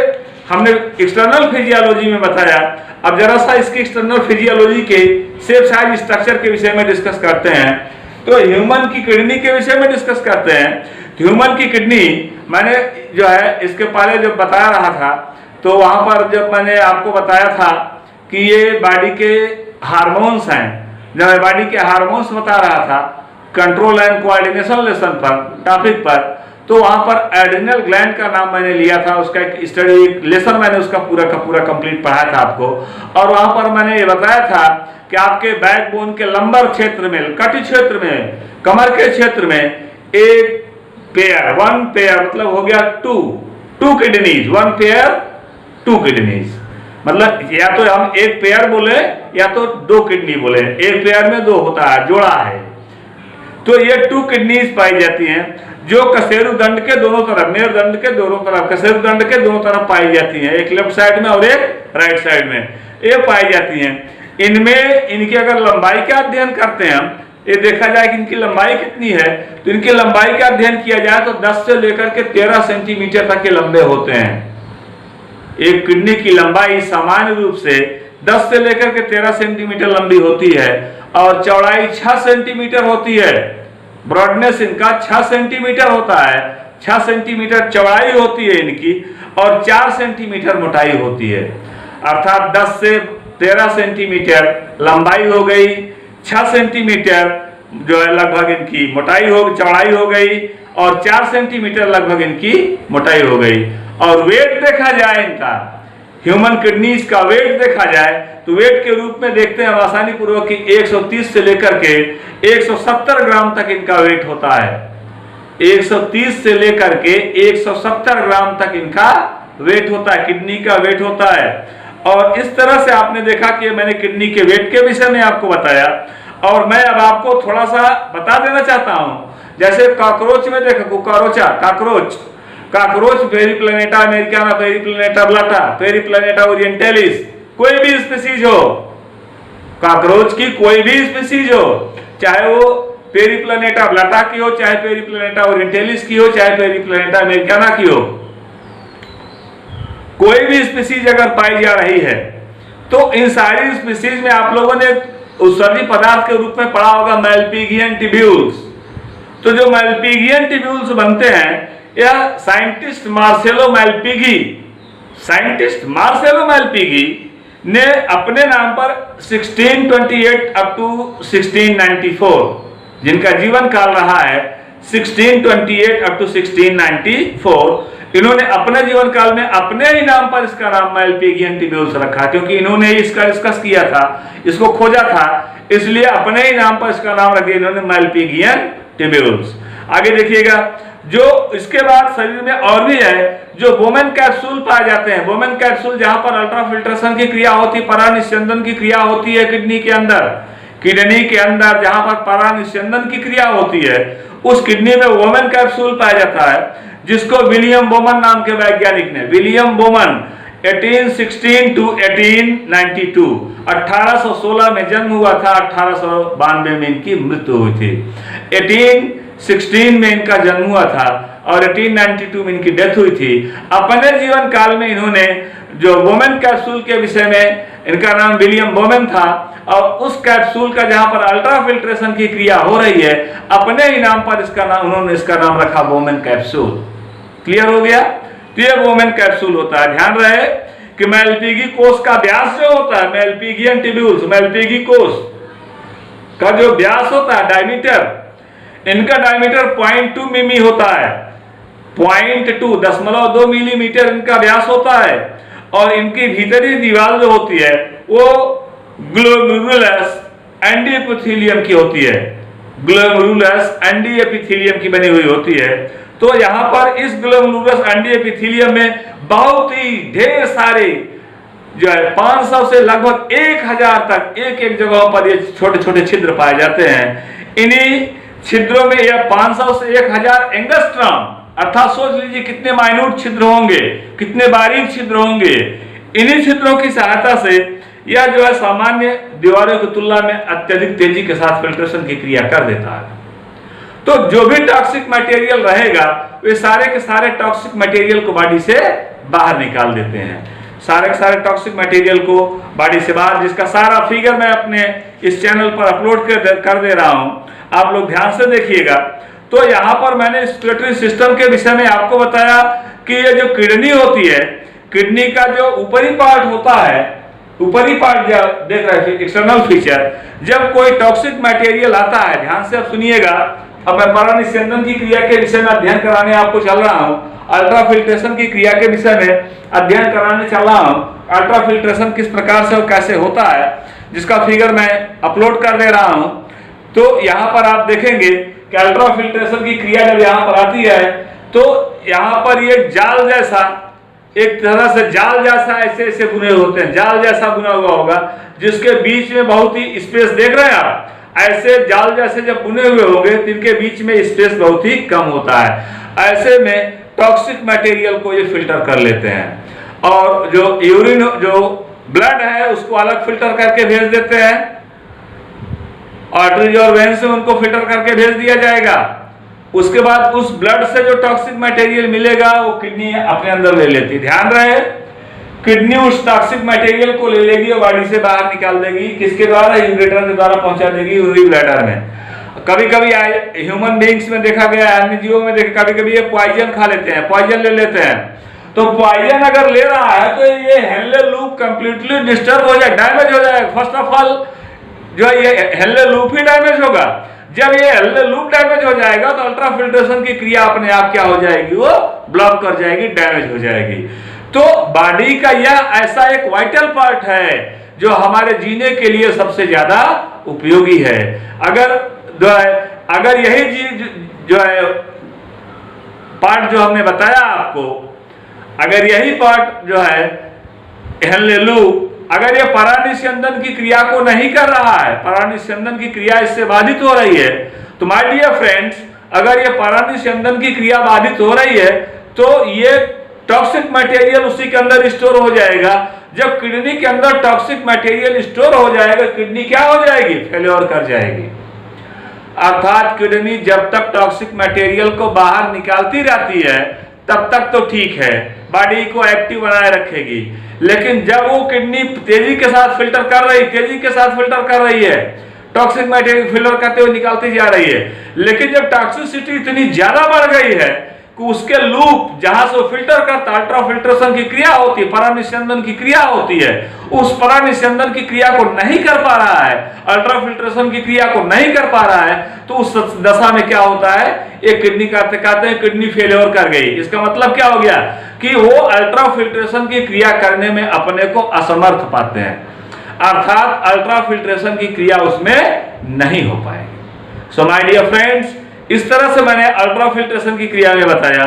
हमने एक्सटर्नल फिजियोलॉजी में बताया। अब जरा सा इसकी एक्सटर्नल फिजियोलॉजी के शेप साइज स्ट्रक्चर के विषय में डिस्कस करते हैं। तो ह्यूमन की किडनी के विषय में डिस्कस करते हैं। ह्यूमन की किडनी मैंने जो है इसके पहले जब बता रहा था तो वहां पर जब मैंने आपको बताया था कि ये बॉडी के हार्मोन्स हैं, जब बॉडी के हार्मोन्स बता रहा था कंट्रोल एंड कोऑर्डिनेशन लेसन पर टॉपिक पर, तो वहां पर एड्रिनल ग्लैंड का नाम मैंने लिया था, उसका एक स्टडी एक लेसन मैंने उसका पूरा का पूरा कंप्लीट पढ़ाया था आपको। और वहां पर मैंने ये बताया था कि आपके बैकबोन के लंबर क्षेत्र में, कटी क्षेत्र में, कमर के क्षेत्र में एक पेयर, 1 पेयर मतलब हो गया 2 किडनीज, 1 पेयर 2 किडनीज, मतलब या तो हम एक पेयर बोले या तो 2 किडनी बोले, एक पेयर में 2 होता है, जोड़ा है। तो ये 2 किडनीज पाई जाती हैं जो कशेरु दंड के दोनों तरफ, मेरुदंड के दोनों तरफ, कशेरु दंड के दोनों तरफ पाई जाती हैं, एक लेफ्ट साइड में और एक राइट साइड में ये पाई जाती हैं। इनमें इनकी अगर लंबाई का अध्ययन करते हैं हम, ये देखा जाए कि इनकी लंबाई कितनी है, तो इनकी लंबाई का अध्ययन किया जाए तो 10 से लेकर के 13 सेंटीमीटर तक के लंबे होते हैं। एक किडनी की लंबाई सामान्य रूप से 10 से लेकर के 13 सेंटीमीटर लंबी होती है और चौड़ाई 6 सेंटीमीटर होती है। ब्रॉडनेस इनका 6 सेंटीमीटर होता है, 6 सेंटीमीटर चौड़ाई होती है इनकी और 4 सेंटीमीटर मोटाई होती है। अर्थात 10 से 13 सेंटीमीटर लंबाई हो गई, 6 सेंटीमीटर जो है लगभग इनकी मोटाई हो, चौड़ाई हो गई और 4 सेंटीमीटर लगभग इनकी मोटाई हो गई। और वेट देखा जाए इनका, ह्यूमन किडनीज का वेट देखा जाए तो वेट के रूप में देखते हैं हम आसानी पूर्वक कि 130 से लेकर के 170 ग्राम तक इनका वेट होता है। 130 से लेकर के 170 ग्राम तक इनका वेट होता है, किडनी का वेट होता है। और इस तरह से आपने देखा कि मैंने किडनी के वेट के विषय में आपको बताया। और मैं अब आपको थोड़ा सा बता देना चाहता हूं, जैसे कॉकरोच में देखो, कुकारोचा, काकरोच पेरिप्लैनेटा अमेरिकाना, पेरिप्लैनेटा ब्लाटा, पेरिप्लैनेटा ओरिएंटलिस, कोई भी स्पीसीज हो, कॉकरोच की कोई भी स्पीसीज हो, चाहे वो पेरिप्लैनेटा ब्लाटा की हो, चाहे पेरिप्लैनेटा ओरिएंटलिस की हो, चाहे पेरिप्लैनेटा अमेरिकाना की हो, कोई भी स्पीसीज अगर पाई जा रही है तो इन सारी स्पीसीज में आप लोगों ने उत्सर्जी पदार्थ के रूप में पढ़ा होगा मैलपिगियन ट्यूब्यूल्स। तो जो मैलपिगियन ट्यूब्यूल्स बनते हैं यह साइंटिस्ट मार्सेलो मैलपिगी ने अपने नाम पर 1628 अप टू 1694, जिनका जीवन काल रहा है 1628 अप टू 1694, इन्होंने अपने जीवन काल में अपने ही नाम पर इसका नाम मैलपिगियन ट्यूब्यूल्स रखा, क्योंकि इन्होंने इसका डिस्कस किया था, इसको खोजा था। इसलिए अपने ही नाम पर इसका नाम रख दिया इन्होंने, मैल्पिगियन ट्यूब्यूल्स। आगे देखिएगा, जो इसके बाद शरीर में और भी है जो बोमेन कैप्सूल पाए जाते हैं। बोमेन कैप्सूल जहां पर अल्ट्राफिल्ट्रेशन की क्रिया होती है, परानिस्यंदन की क्रिया होती है किडनी के अंदर, किडनी के अंदर जहां पर परानिस्यंदन की क्रिया होती है उस किडनी में बोमेन कैप्सूल पाया जाता है, जिसको विलियम बोमन नाम के वैज्ञानिक ने, विलियम बोमन 1816 टू 1892, 1816 में जन्म हुआ था, 1892 में इनकी मृत्यु हुई थी। 1816 में इनका जन्म हुआ था और 1892 में इनकी डेथ हुई थी। अपने जीवन काल में इन्होंने जो बोमेन कैप्सूल के विषय में, इनका नाम विलियम बोमेन था, और उस कैप्सूल का जहां पर अल्ट्राफिल्ट्रेशन की क्रिया हो रही है, अपने ही नाम पर इसका नाम, उन्होंने इसका नाम रखा बोमेन कैप्सूल। क्लियर हो गया? तो ये बोमेन कैप्सूल होता है। ध्यान रहे कि मैल्पिगी कोष का व्यास जो होता है, मैल्पिगियन ट्यूब्यूल्स, मैल्पिगी कोष का जो व्यास होता है, डायमीटर, इनका डायमीटर 0.2 मिमी होता है, 0.2 मिलीमीटर इनका व्यास होता है। और इनकी भीतरी दीवार जो होती है वो ग्लोमेरुलस एंडीएपिथेलियम की होती है, ग्लोमेरुलस एंडीएपिथेलियम की बनी हुई होती है। तो यहाँ पर इस ग्लोमेरुलस एंडीएपिथेलियम में बहुत ही ढेर सारे जो है 500 से लगभग 1000 तक एक एक जगहों पर ये छोटे छोटे छिद्र पाए जाते हैं। इन्हीं छिद्रों में यह 500 से 1000 एंगस्ट्रॉम, अर्थात सोच लीजिए कितने माइन्यूट छिद्र होंगे, कितने बारीक छिद्र होंगे। इन्हीं छिद्रों की सहायता से यह जो है सामान्य दीवारों की तुलना में अत्यधिक तेजी के साथ फिल्ट्रेशन की क्रिया कर देता है। तो जो भी टॉक्सिक मटेरियल रहेगा वे सारे के सारे टॉक्सिक मटेरियल को बॉडी से बाहर निकाल देते हैं, सारे के सारे टॉक्सिक मटेरियल को बॉडी से बाहर, जिसका सारा फिगर मैं अपने इस चैनल पर अपलोड कर दे रहा हूं, आप लोग ध्यान से देखिएगा। तो यहाँ पर मैंने रेस्पिरेटरी सिस्टम के विषय में आपको बताया कि ये जो किडनी होती है, किडनी का जो ऊपरी पार्ट होता है, ऊपरी पार्ट जो देख रहे हैं एक्सटर्नल फीचर, जब कोई टॉक्सिक मटेरियल आता है, ध्यान से आप सुनिएगा, अब मैं परानिस्यंदन की क्रिया के विषय में अध्ययन कराने आपको चल रहा हूं, अल्ट्राफिल्ट्रेशन की क्रिया के विषय में अध्ययन कराने चल रहा हूं, अल्ट्राफिल्ट्रेशन किस प्रकार से और कैसे होता है, जिसका फिगर मैं अपलोड कर दे रहा हूं। तो यहाँ पर आप देखेंगे कि अल्ट्राफिल्ट्रेशन की क्रिया जब यहाँ पर आती है तो यहाँ पर ये जाल जैसा, एक तरह से जाल जैसा ऐसे ऐसे बुने होते हैं, जाल जैसा बुना हुआ होगा, जिसके बीच में बहुत ही स्पेस देख रहे हैं आप, ऐसे जाल जैसे जब बुने हुए होंगे तो इनके बीच में स्पेस बहुत ही कम होता है। ऐसे में टॉक्सिक मटेरियल को ये फिल्टर कर लेते हैं और जो यूरिन, जो ब्लड है उसको अलग फिल्टर करके भेज देते हैं, आर्टरीज और वेन से उनको फिल्टर करके भेज दिया जाएगा। उसके बाद उस ब्लड से जो टॉक्सिक मटेरियल मिलेगा वो किडनी अपने अंदर ले लेती है। ध्यान रहे, किडनी उस टॉक्सिक मटेरियल को ले लेगी और बॉडी से बाहर निकाल देगी, किसके द्वारा? यूरेटर के द्वारा पहुंचा देगी यूरिन ब्लैडर में। कभी कभी ह्यूमन बीइंग्स में देखा गया है, अन्य जीवों में देखा, कभी कभी ये पॉइजन खा लेते हैं, पॉइजन ले लेते हैं। तो पॉइजन अगर ले रहा है तो ये हेल्ले लूप कंप्लीटली डिस्टर्ब हो जाए, डैमेज हो जाएगा। फर्स्ट ऑफ ऑल जो ये हेल्ले लूप ही डैमेज होगा। जब ये हेल्ले लूप डैमेज हो जाएगा तो अल्ट्राफिल्ट्रेशन की क्रिया अपने आप क्या हो जाएगी? वो ब्लॉक कर जाएगी, डैमेज हो जाएगी। तो बॉडी का यह ऐसा एक वाइटल पार्ट है जो हमारे जीने के लिए सबसे ज्यादा उपयोगी है। अगर यही चीज जो है पार्ट जो हमने बताया आपको, अगर यही पार्ट जो है हेल्ले लूप, अगर ये परानिस्यंदन की क्रिया को नहीं कर रहा है, परानिस्यंदन की क्रिया इससे बाधित हो रही है, तो माय डियर फ्रेंड्स, अगर ये परानिस्यंदन की क्रिया बाधित हो रही है तो ये टॉक्सिक मटेरियल उसी के अंदर स्टोर हो जाएगा। जब किडनी के अंदर टॉक्सिक मटेरियल स्टोर हो जाएगा, किडनी क्या हो जाएगी? फेल्योर कर जाएगी। अर्थात किडनी जब तक टॉक्सिक मटेरियल को बाहर निकालती रहती है तब तक तो ठीक है, बॉडी को एक्टिव बनाए रखेगी। लेकिन जब वो किडनी तेजी के साथ फिल्टर कर रही है, टॉक्सिक मटेरियल फिल्टर करते हुए निकालती जा रही है, लेकिन जब टॉक्सिसिटी इतनी ज्यादा बढ़ गई है कि उसके लूप जहां से फिल्टर करता, अल्ट्राफिल्ट्रेशन की क्रिया होती है, परानिस्यंदन की क्रिया होती है, उस परानिस्यंदन की क्रिया को नहीं कर पा रहा है, अल्ट्राफिल्ट्रेशन की क्रिया को नहीं कर पा रहा है, तो उस दशा में क्या होता है? एक किडनी कहते हैं किडनी फेलियर कर गई। इसका मतलब क्या हो गया कि वो अल्ट्राफिल्ट्रेशन की क्रिया करने में अपने को असमर्थ पाते हैं। अर्थात अल्ट्राफिल्ट्रेशन की क्रिया उसमें नहीं हो पाएगी। सो माय डियर फ्रेंड्स, इस तरह से मैंने अल्ट्राफिल्ट्रेशन की क्रिया में बताया।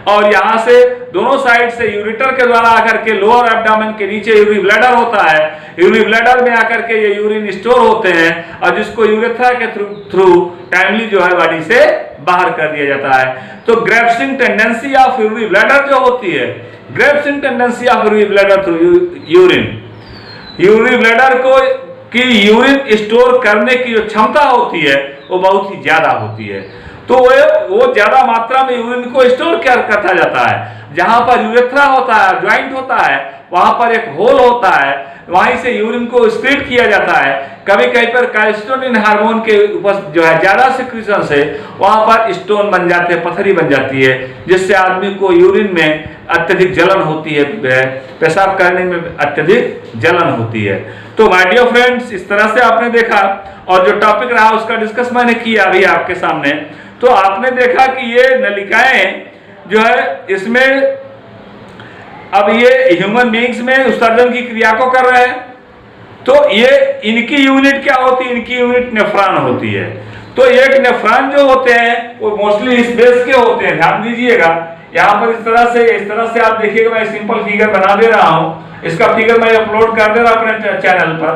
और यहां से दोनों साइड से यूरेटर के द्वारा आकर के लोअर एब्डोमेन के नीचे यूरी ब्लैडर होता है, यूरी ब्लैडर में आकर के ये यूरिन स्टोर होते हैं और जिसको यूरेथ्रा के थ्रू टाइमली जो है बॉडी से बाहर कर दिया जाता है। तो ग्रेप्सिंग टेंडेंसी ऑफ यूरी ब्लैडर जो होती है, ग्रेप्सिंग टेंडेंसी ऑफ यूरी ब्लैडर थ्रू यूरिन, यूरी ब्लैडर को की यूरिन स्टोर करने की जो क्षमता होती है वो बहुत ही ज्यादा होती है। तो वो ज्यादा मात्रा में यूरिन को स्टोर करता जाता है। जहां पर यूरेथ्रा होता है, ज्वाइंट होता है, वहां पर एक होल होता है, वहीं से यूरिन को स्क्रीट किया जाता है। कभी कहीं पर कैल्शिटोनिन हार्मोन के जो है ज्यादा सिक्रीशन से वहां पर स्टोन बन जाते हैं, पथरी बन जाती है, जिससे आदमी को यूरिन में अत्यधिक जलन होती है, पेशाब करने में अत्यधिक जलन होती है। तो माय डियर फ्रेंड्स, इस तरह से आपने देखा और जो टॉपिक रहा उसका डिस्कस मैंने किया अभी आपके सामने। तो आपने देखा कि ये नलिकाएं जो है इसमें अब ये ह्यूमन बीइंग्स में उत्सर्जन की क्रिया को कर रहे हैं। तो ये इनकी यूनिट क्या होती है? इनकी यूनिट नेफ्रॉन होती है। तो एक नेफ्रॉन जो होते हैं वो मोस्टली इस बेस के होते हैं, ध्यान दीजिएगा। यहाँ पर इस तरह से आप देखिएगा, मैं सिंपल फिगर बना दे रहा हूँ, इसका फिगर मैं अपलोड कर दे रहा हूँ अपने चैनल पर।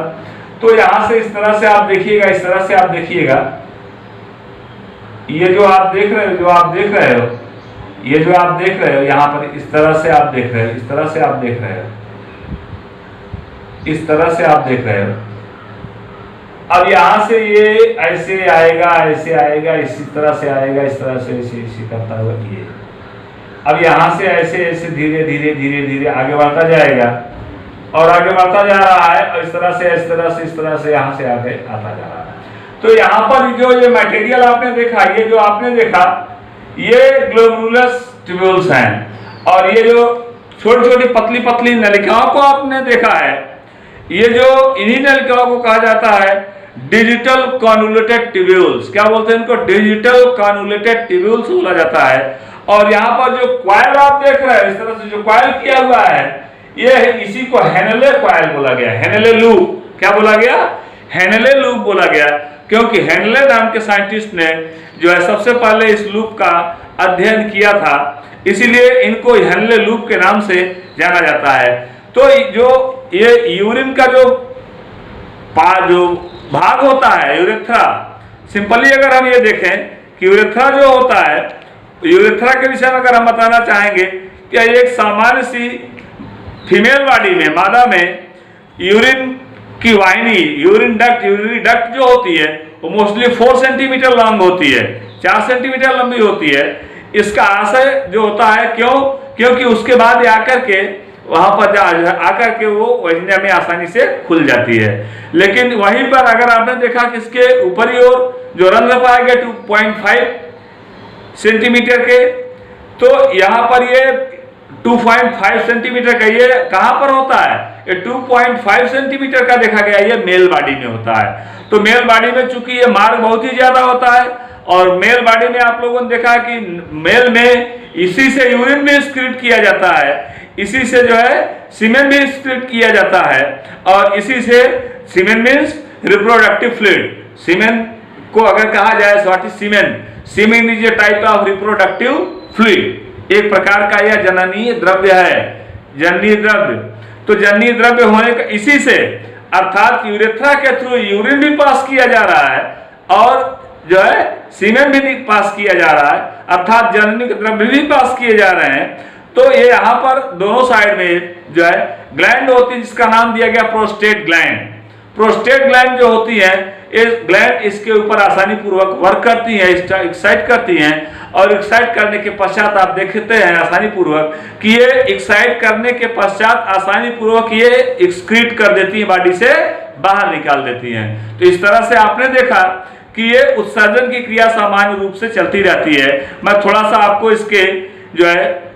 तो यहाँ से इस तरह से आप देखिएगा, इस तरह से आप देखिएगा, ये जो आप देख रहे हो, ये जो आप देख रहे हो यहाँ पर इस तरह से आप देख रहे हो, इस तरह से आप देख रहे हो, इस तरह से आप देख रहे हो। अब यहां से ये ऐसे आएगा, ऐसे आएगा, इसी तरह से आएगा, इस तरह से ऐसे करता हुआ ये। अब यहां से ऐसे ऐसे धीरे धीरे धीरे धीरे आगे बढ़ता जाएगा और आगे बढ़ता जा रहा है और इस तरह से, इस तरह से, इस तरह से यहां से आगे आता जा रहा है। तो यहाँ पर जो ये मटेरियल आपने देखा, ये जो आपने देखा, ये ग्लोमेरुलस ट्यूब्यूल्स हैं। और ये जो छोटी छोटी पतली पतली नलिकाओं को आपने देखा है, ये जो इन्हीं नलिकाओं को कहा जाता है डिजिटल कॉन्वोल्यूटेड ट्यूब्यूल्स। क्या बोलते हैं इनको? डिजिटल कॉन्वोल्यूटेड ट्यूब्यूल्स बोला जाता है। और यहाँ पर जो कॉइल आप देख रहे हैं, इस तरह से जो कॉइल किया हुआ है, ये इसी को हेनेले कॉइल बोला गया, हेनेले लूप। क्या बोला गया? हेनेले लूप बोला गया, क्योंकि हेनले नाम के साइंटिस्ट ने जो है सबसे पहले इस लूप का अध्ययन किया था, इसीलिए इनको हेनले लूप के नाम से जाना जाता है। तो जो ये यूरिन का जो भाग होता है यूरेथ्रा, सिंपली अगर हम ये देखें कि यूरेथ्रा जो होता है, यूरेथ्रा के विषय में अगर हम बताना चाहेंगे कि एक सामान्य सी फीमेल बॉडी में, मादा में यूरिन की वाहिनी, यूरिन डक्ट जो होती है वो मोस्टली 4 सेंटीमीटर लंबी होती है, 4 सेंटीमीटर लंबी होती है। इसका आशय जो होता है, क्योंकि उसके बाद आकर के वहां पर आकर के वो वजनिया में आसानी से खुल जाती है। लेकिन वहीं पर अगर आपने देखा कि इसके ऊपरी ओर जो रंध्र पाए गए 2.5 सेंटीमीटर के, तो यहाँ पर ये 2.5 सेंटीमीटर का ये कहां पर होता है? ये 2.5 सेंटीमीटर का देखा गया, ये मेल बॉडी में होता है। तो मेल बॉडी में चूंकि ये मार्ग बहुत ही ज्यादा होता है और मेल बॉडी में आप लोगों ने देखा कि मेल में इसी से यूरिन भी स्क्रीट किया जाता है, इसी से जो है सीमेन भी स्क्रीट किया जाता है और इसी से semen means reproductive fluid. Semen को अगर कहा जाए what is semen? Semen is a type of reproductive fluid, एक प्रकार का यह जननीय द्रव्य है, जननीय द्रव्य। तो जननीय द्रव्य होने का इसी से, अर्थात यूरेथ्रा के थ्रू यूरिन भी पास किया जा रहा है और जो है सीमेन भी पास किया जा रहा है, अर्थात जननीय द्रव्य भी पास किए जा रहे हैं। तो ये यहाँ पर दोनों साइड में जो है ग्लैंड होती है, जिसका नाम दिया गया प्रोस्टेट ग्लैंड। प्रोस्टेट ग्लैंड जो होती है, ये ग्लैंड इसके ऊपर आसानी पूर्वक वर्क करती है, एक्साइट करती हैं और एक्साइट करने के पश्चात आप देखते हैं आसानी पूर्वक कि ये एक्साइट करने के पश्चात आसानी पूर्वक ये एक्सक्रीट कर देती है, बॉडी से बाहर निकाल देती हैं। तो इस तरह से आपने देखा कि ये उत्सर्जन की क्रिया सामान्य रूप से चलती रहती है। मैं थोड़ा सा आपको इसके जो है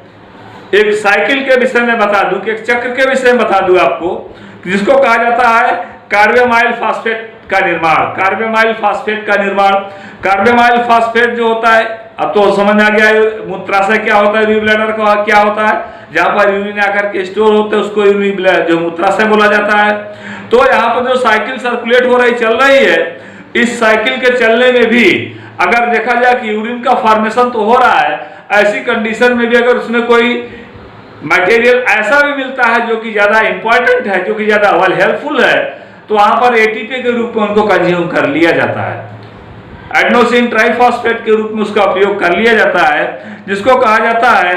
एक साइकिल के विषय में बता दूं, कि एक चक्र के विषय में बता दूं आपको, जिसको कहा जाता है कार्बामाइल फास्फेट का निर्माण। कार्बामाइल फास्फेट का निर्माण, कार्बामाइल फास्फेट जो होता है अब तो समझ में आ गया मूत्राशय क्या होता है, यूरिन ब्लैडर का क्या होता है, जहां पर यूरिन आकर के स्टोर होते हैं उसको यूरिन ब्लैडर जो मूत्राशय बोला जाता है। तो यहाँ पर जो साइकिल सर्कुलेट हो रही चल रही है, इस साइकिल के चलने में भी अगर देखा जाए कि यूरिन का फॉर्मेशन तो हो रहा है, ऐसी कंडीशन में भी अगर उसमें कोई मटेरियल ऐसा भी मिलता है जो कि ज्यादा इंपॉर्टेंट है, जो कि ज्यादा वेल हेल्पफुल है, तो वहां पर एटीपी के रूप में उनको कंज्यूम कर लिया जाता है, एडेनोसिन ट्राइफॉस्फेट के रूप में उसका उपयोग कर लिया जाता है, जिसको कहा जाता है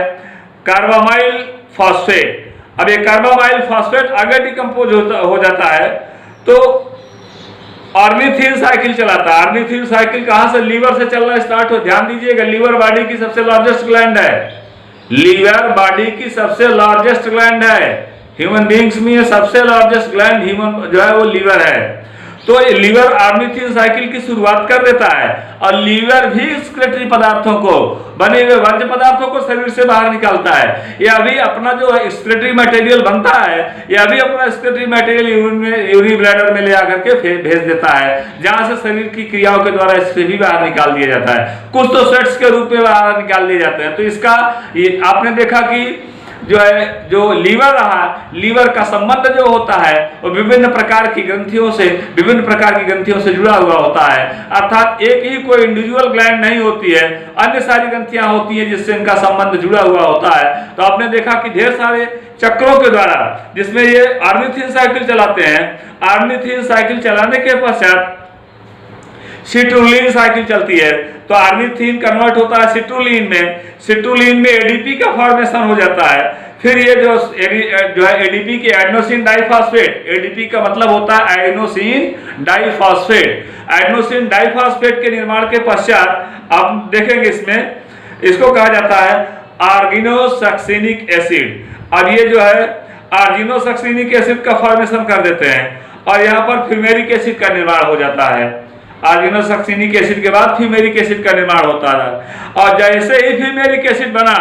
कार्बामाइल फॉस्फेट। अब ये कार्बामाइल फॉस्फेट अगर डिकम्पोज हो जाता है तो ऑर्निथिन साइकिल चलाता है। ऑर्निथिन साइकिल कहां से, लीवर से चलना स्टार्ट हो। ध्यान दीजिएगा, लीवर बॉडी की सबसे लार्जेस्ट ग्लैंड है, लीवर बॉडी की सबसे लार्जेस्ट ग्लैंड है, ह्यूमन बींग्स में सबसे लार्जेस्ट ग्लैंड ह्यूमन जो है वो लीवर है। तो लीवर ऑर्निथिन साइकिल की शुरुआत कर देता है और लीवर भी एक्सक्रीटरी पदार्थों को, बने हुए वर्ज्य पदार्थों को शरीर से बाहर निकालता है। यह भी अपना जो एक्सक्रीटरी मटेरियल बनता है, यह भी अपना एक्सक्रीटरी मटेरियल यूरिन ब्लैडर में ले आकर के भेज देता है, जहां से शरीर की क्रियाओं के द्वारा इससे भी बाहर निकाल दिया जाता है। कुछ तो स्वेट्स के रूप में बाहर निकाल दिए जाते हैं। तो इसका आपने देखा कि जो है जो लीवर रहा, लीवर का संबंध जो होता है वो विभिन्न प्रकार की ग्रंथियों से जुड़ा हुआ होता है। अर्थात एक ही कोई इंडिविजुअल ग्लैंड नहीं होती है, अन्य सारी ग्रंथियां होती हैं जिससे इनका संबंध जुड़ा हुआ होता है। तो आपने देखा कि ढेर सारे चक्रों के द्वारा जिसमें ये ऑर्निथिन साइकिल चलाते हैं, ऑर्निथिन साइकिल चलाने के पश्चात सिट्रुलिन साइकिल चलती है, तो ऑर्निथिन कन्वर्ट होता है सिट्रुलिन में, सिट्रुलिन में एडीपी का फॉर्मेशन हो जाता है। फिर ये जो है एडीपी के एडेनोसिन डाइफॉस्फेट, एडीपी का मतलब होता है एडेनोसिन डाइफॉस्फेट, एडेनोसिन डाइफॉस्फेट के निर्माण के पश्चात आप देखेंगे इसमें इसको कहा जाता है आर्गिनोसक्सिनिक एसिड। और ये जो है आर्गिनोसक्सिनिक एसिड का फॉर्मेशन कर देते हैं और यहाँ पर फ्यूमेरिक एसिड का निर्माण हो जाता है। आर्गिनोसक्सिनिक एसिड के बाद फ्यूमेरिक एसिड का निर्माण होता है और जैसे ही फ्यूमेरिक एसिड बना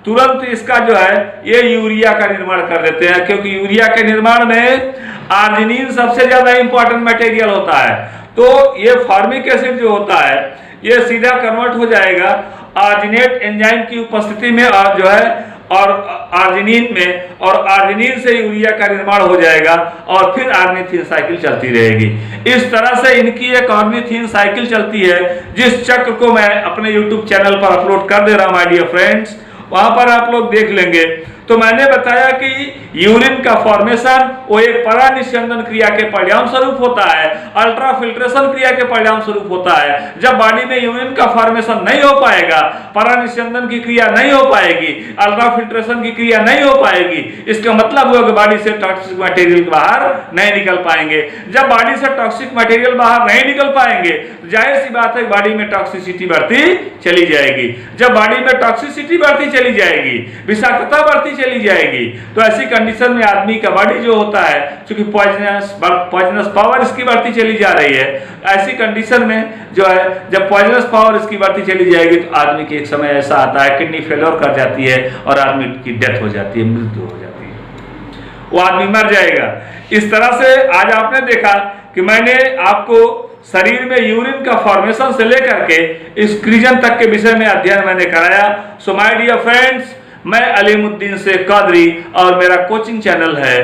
तुरंत इसका जो है ये यूरिया का निर्माण कर देते हैं, क्योंकि यूरिया के निर्माण में आर्जिनिन सबसे ज्यादा इंपॉर्टेंट मटेरियल होता है। तो ये फॉर्मिक एसिड जो होता है ये सीधा कन्वर्ट हो जाएगा आर्जिनेट एंजाइम की उपस्थिति में और जो है और आर्जिनिन में, और आर्जिनिन से यूरिया का निर्माण हो जाएगा और फिर ऑर्निथिन साइकिल चलती रहेगी। इस तरह से इनकी एक ऑर्निथिन साइकिल चलती है, जिस चक्र को मैं अपने YouTube चैनल पर अपलोड कर दे रहा हूं माय डियर फ्रेंड्स, वहां पर आप लोग देख लेंगे। तो मैंने बताया कि यूरिन का फॉर्मेशन वो एक परानिस्यंदन क्रिया के परिणाम स्वरूप होता है, अल्ट्राफिल्ट्रेशन क्रिया के परिणाम स्वरूप होता है। जब बॉडी में यूरिन का फॉर्मेशन नहीं हो पाएगा, परानिस्यंदन की क्रिया नहीं हो पाएगी, अल्ट्राफिल्ट्रेशन की क्रिया नहीं हो पाएगी, इसका मतलब हुआ कि बॉडी से टॉक्सिक मटेरियल बाहर नहीं निकल पाएंगे। जब बॉडी से टॉक्सिक मटेरियल बाहर नहीं निकल पाएंगे, जाहिर सी बात है बॉडी में टॉक्सिसिटी बढ़ती चली जाएगी। जब बॉडी में टॉक्सिसिटी बढ़ती चली जाएगी, विषाक्तता बढ़ती चली जाएगी, तो ऐसी कंडीशन में आदमी का बॉडी जो होता है, क्योंकि पॉइजनस पावर इसकी बढ़ती चली जा रही है, ऐसी कंडीशन में जो है जब पॉइजनस पावर इसकी बढ़ती चली जाएगी तो आदमी की एक समय ऐसा आता है किडनी फेलियर कर जाती है और आदमी की डेथ हो जाती है, मृत्यु हो जाती है, वो आदमी मर जाएगा। इस तरह से आज आपने देखा कि मैंने आपको शरीर में यूरिन का फॉर्मेशन से लेकर के एक्सक्रीजन तक के विषय में अध्ययन मैंने कराया। सो माय डियर फ्रेंड्स, मैं अलीमुद्दीन शेख कादरी और मेरा कोचिंग चैनल है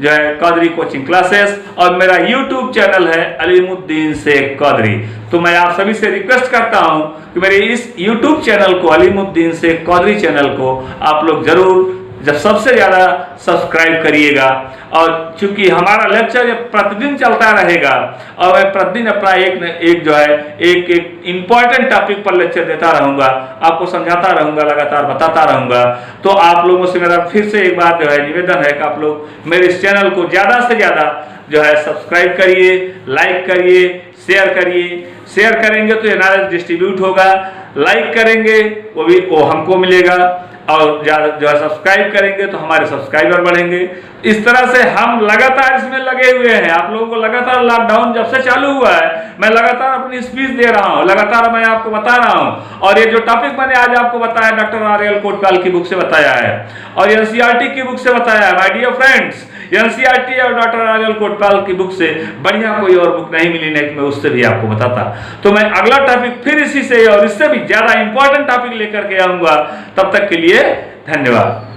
जो है कादरी कोचिंग क्लासेस, और मेरा YouTube चैनल है अलीमुद्दीन शेख कादरी। तो मैं आप सभी से रिक्वेस्ट करता हूं कि मेरे इस YouTube चैनल को, अलीमुद्दीन शेख कादरी चैनल को आप लोग जरूर जब सबसे ज्यादा सब्सक्राइब करिएगा। और चूंकि हमारा लेक्चर प्रतिदिन चलता रहेगा और मैं प्रतिदिन अपना एक जो है एक इंपॉर्टेंट टॉपिक पर लेक्चर देता रहूंगा, आपको समझाता रहूंगा, लगातार बताता रहूंगा। तो आप लोगों से मेरा फिर से एक बार जो है निवेदन है कि आप लोग मेरे इस चैनल को ज्यादा से ज्यादा जो है सब्सक्राइब करिए, लाइक करिए, शेयर करिए। शेयर करेंगे तो ये नॉलेज डिस्ट्रीब्यूट होगा, लाइक करेंगे वो हमको मिलेगा, और जो है सब्सक्राइब करेंगे तो हमारे सब्सक्राइबर बढ़ेंगे। इस तरह से हम लगातार इसमें लगे हुए हैं। आप लोगों को लगातार लॉकडाउन जब से चालू हुआ है मैं लगातार अपनी स्पीच दे रहा हूं, लगातार मैं आपको बता रहा हूं। और ये जो टॉपिक मैंने आज आपको बताया डॉक्टर आर.एल. कोटवाल की बुक से बताया है और एनसीईआरटी की बुक से बताया है। माय डियर फ्रेंड्स, एनसीईआरटी और डॉक्टर आर.एल. कोटवाल की बुक से बढ़िया कोई और बुक नहीं मिली, नहीं मैं उससे भी आपको बताता। तो मैं अगला टॉपिक फिर इसी से और इससे भी ज्यादा इंपॉर्टेंट टॉपिक लेकर के आऊंगा। तब तक के लिए धन्यवाद।